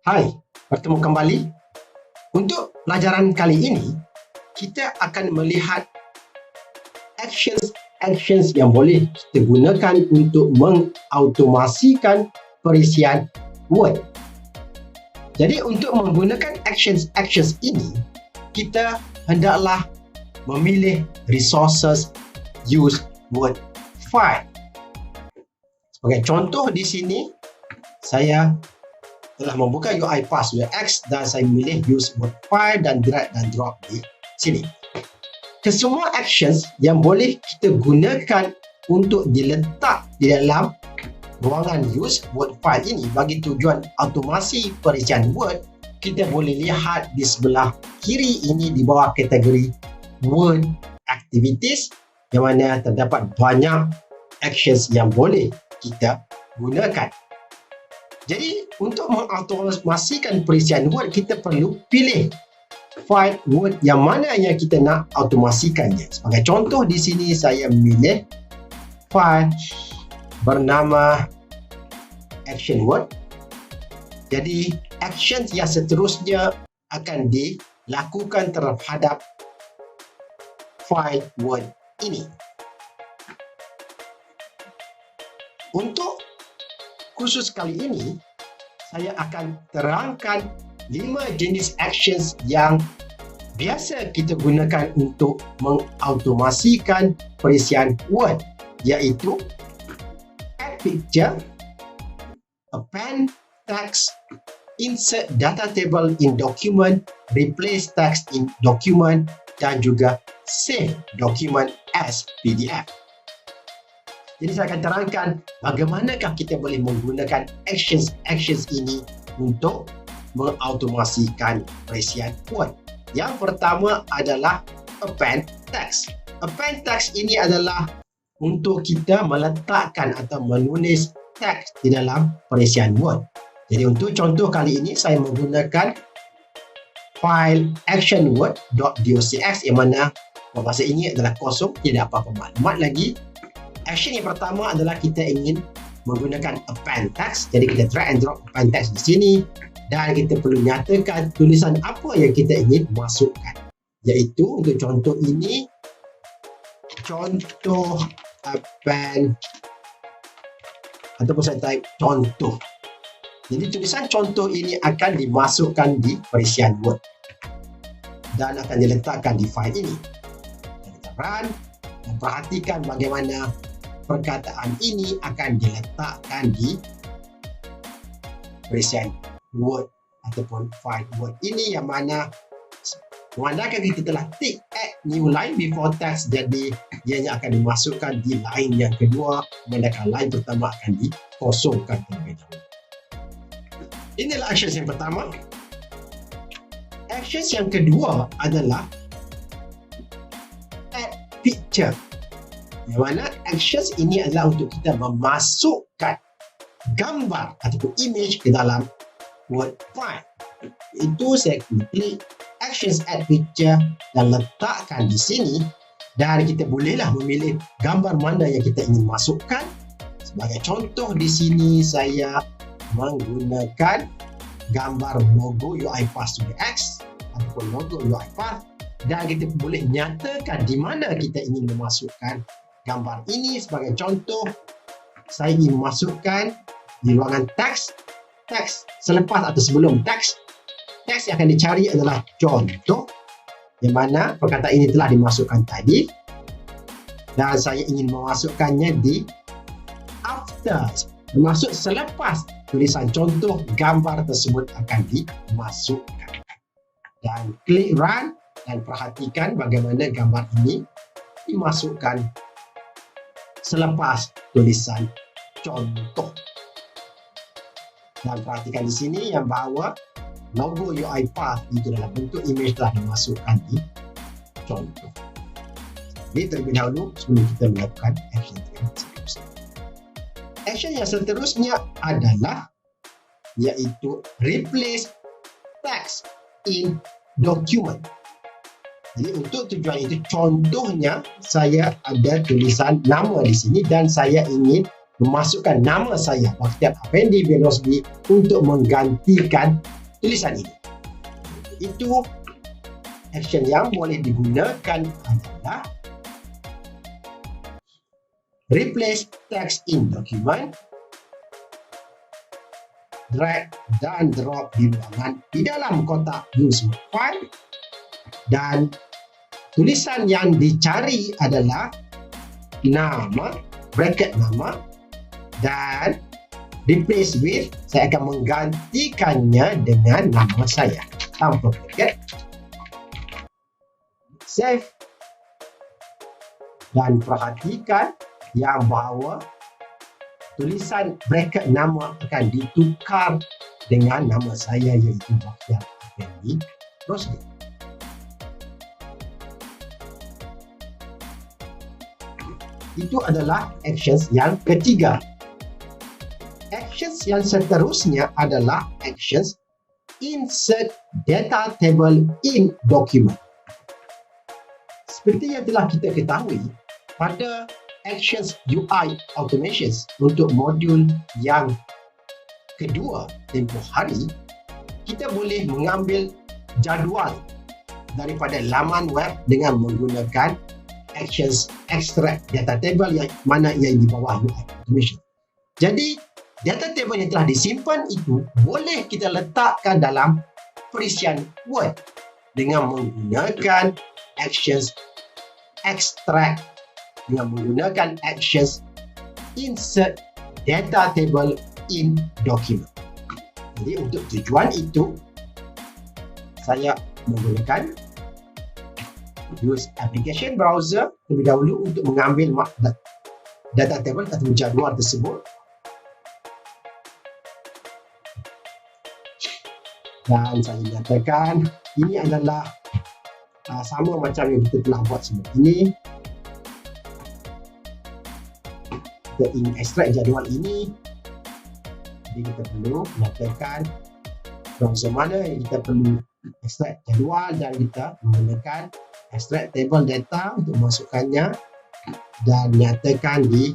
Hai, bertemu kembali. Untuk pelajaran kali ini, kita akan melihat actions yang boleh kita gunakan untuk mengautomasikan perisian Word. Jadi untuk menggunakan actions ini, kita hendaklah memilih resources use Word file. Sebagai contoh di sini, saya telah membuka UiPath UX dan saya memilih use Word file dan drag dan drop di sini. Kesemua actions yang boleh kita gunakan untuk diletak di dalam ruangan use Word file ini bagi tujuan automasi perisian Word, kita boleh lihat di sebelah kiri ini di bawah kategori Word Activities, yang mana terdapat banyak actions yang boleh kita gunakan. Jadi untuk mengautomasikan perisian Word, kita perlu pilih file Word yang mana yang kita nak automasikannya. Sebagai contoh di sini saya memilih file bernama Action Word. Jadi action yang seterusnya akan dilakukan terhadap file Word ini. Untuk khusus kali ini, saya akan terangkan 5 jenis actions yang biasa kita gunakan untuk mengautomasikan perisian Word, iaitu add picture, append text, insert data table in document, replace text in document, dan juga save document as PDF. Jadi saya akan terangkan bagaimanakah kita boleh menggunakan actions ini untuk mengautomasikan perisian Word. Yang pertama adalah append text. Append text ini adalah untuk kita meletakkan atau menulis teks di dalam perisian Word. Jadi untuk contoh kali ini saya menggunakan file actionword.docx yang mana bahasa ini adalah kosong, tidak apa-apa maklumat lagi. Action yang pertama adalah kita ingin menggunakan append text. Jadi kita drag and drop append text di sini dan kita perlu nyatakan tulisan apa yang kita ingin masukkan. Iaitu untuk contoh ini, contoh append, ataupun saya type contoh. Jadi tulisan contoh ini akan dimasukkan di perisian Word dan akan diletakkan di file ini. Kita run dan perhatikan bagaimana perkataan ini akan diletakkan di perisian Word ataupun file Word ini, yang mana mengandalkan kita telah tick add new line before text, jadi ianya akan dimasukkan di line yang kedua, mengandalkan line pertama akan dikosongkan terlebih dahulu. Inilah actions yang pertama. Actions yang kedua adalah add picture, yang mana actions ini adalah untuk kita memasukkan gambar ataupun image ke dalam Word file. Itu saya klik actions add picture dan letakkan di sini, dan kita bolehlah memilih gambar mana yang kita ingin masukkan. Sebagai contoh di sini saya menggunakan gambar logo UiPath UX ataupun logo UiPath, dan kita boleh nyatakan di mana kita ingin memasukkan gambar ini. Sebagai contoh, saya ingin memasukkan di ruangan teks selepas atau sebelum teks yang akan dicari adalah contoh, yang mana perkataan ini telah dimasukkan tadi, dan saya ingin memasukkannya di after, bermaksud selepas tulisan contoh gambar tersebut akan dimasukkan. Dan klik run dan perhatikan bagaimana gambar ini dimasukkan selepas tulisan contoh. Dan perhatikan di sini yang bahawa logo UiPath itu dalam bentuk image telah dimasukkan di contoh. Jadi terlebih dahulu sebelum kita melakukan action yang seterusnya. Action yang seterusnya adalah iaitu replace text in document. Jadi untuk tujuan itu, contohnya saya ada tulisan nama di sini dan saya ingin memasukkan nama saya, Bakhtiar Afendi bin Rosli, untuk menggantikan tulisan ini. Itu action yang boleh digunakan adalah replace text in document, drag dan drop di ruangan di dalam kotak use word file, dan tulisan yang dicari adalah nama, bracket nama, dan replace with, saya akan menggantikannya dengan nama saya tanpa bracket. Save, dan perhatikan yang bahawa tulisan bracket nama akan ditukar dengan nama saya, iaitu Bakhtiar Afendi Rosli. Itu adalah actions yang ketiga. Actions yang seterusnya adalah actions insert data table in document. Seperti yang telah kita ketahui, pada actions UI automations untuk modul yang kedua tempoh hari, kita boleh mengambil jadual daripada laman web dengan menggunakan actions extract data table yang mana ia di bawah UI automation. Jadi data table yang telah disimpan itu boleh kita letakkan dalam perisian Word dengan menggunakan actions extract, dengan menggunakan actions insert data table in document. Jadi untuk tujuan itu, saya menggunakan use application browser terlebih dahulu untuk mengambil data table atau jadual tersebut. Dan saya nyatakan ini adalah sama macam yang kita telah buat sebelum ini. Kita ingin extract jadual ini, jadi kita perlu nyatakan browser mana yang kita perlu extract jadual, dan kita menggunakan extract table data untuk masukkannya, dan nyatakan di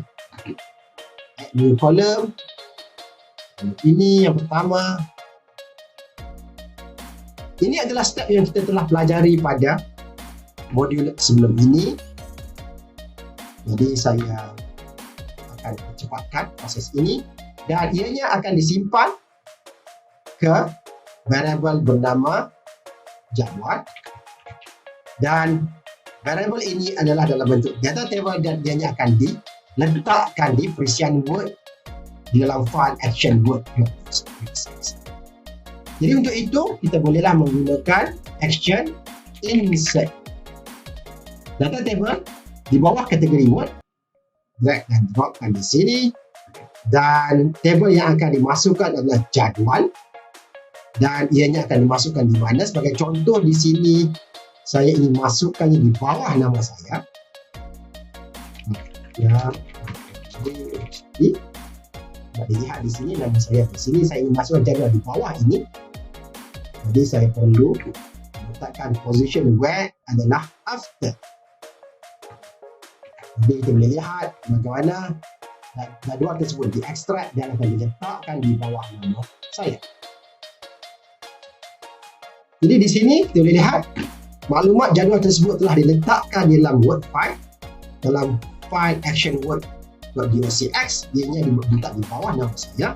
add new column. Ini yang pertama. Ini adalah step yang kita telah pelajari pada modul sebelum ini. Jadi saya akan percepatkan proses ini, dan ianya akan disimpan ke variable bernama jadual, dan variable ini adalah dalam bentuk data table, dan ianya akan diletakkan di perisian Word di dalam file action Word. Jadi untuk itu kita bolehlah menggunakan action insert data table di bawah kategori Word, drag dan dropkan di sini, dan table yang akan dimasukkan adalah jadual, dan ianya akan dimasukkan di mana. Sebagai contoh di sini saya ingin masukkannya di bawah nama saya. Ya, jadi dilihat di sini nama saya di sini, saya ingin masukkan jadual di bawah ini. Jadi saya perlu letakkan position where adalah after. Jadi kita boleh lihat bagaimana jadual tersebut diekstrak dan akan diletakkan di bawah nama saya. Jadi di sini kita boleh lihat maklumat jadual tersebut telah diletakkan di dalam Word file, dalam file action Word.docx, ianya diletak di bawah nama saya.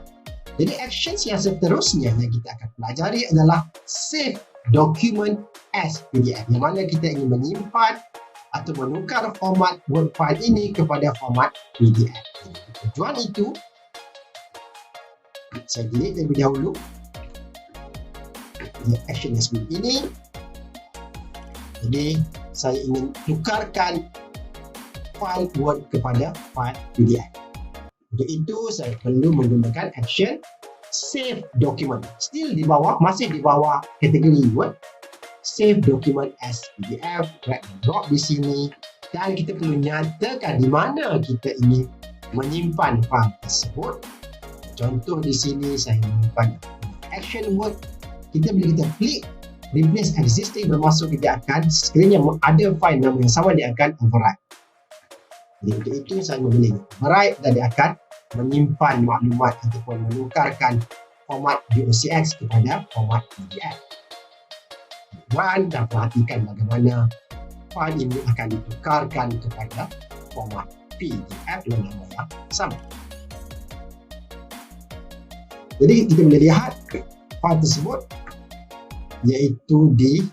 Jadi actions yang seterusnya yang kita akan pelajari adalah save document as PDF, yang mana kita ingin menyimpan atau menukar format Word file ini kepada format PDF. Tujuan itu, saya delete terlebih dahulu action yang sebelum ini. Jadi saya ingin tukarkan file Word kepada file PDF. Untuk itu saya perlu menggunakan action save document. Still di bawah, masih di bawah kategori Word. Save document as PDF, drag and drop di sini, dan kita perlu nyatakan di mana kita ingin menyimpan file tersebut. Contoh di sini saya menyimpan action Word. Kita bila kita klik replace existing, bermaksud kita akan skrin yang ada file nama yang sama dia akan override. Jadi untuk itu saya memilih override, dan dia akan menyimpan maklumat ataupun menukarkan format DOCX kepada format PDF. Dan perhatikan bagaimana fail ini akan ditukarkan kepada format PDF dengan nama yang sama. Jadi kita boleh lihat fail tersebut iaitu di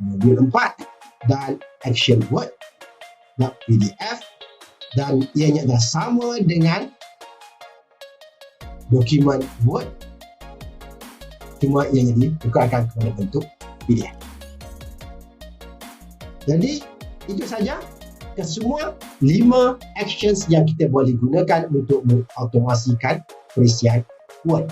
modul 4 dan action word.pdf, dan ianya adalah sama dengan dokumen Word, cuma ianya ditukarkan kepada bentuk PDF. Jadi itu saja kesemua 5 actions yang kita boleh gunakan untuk mengautomasikan perisian Word.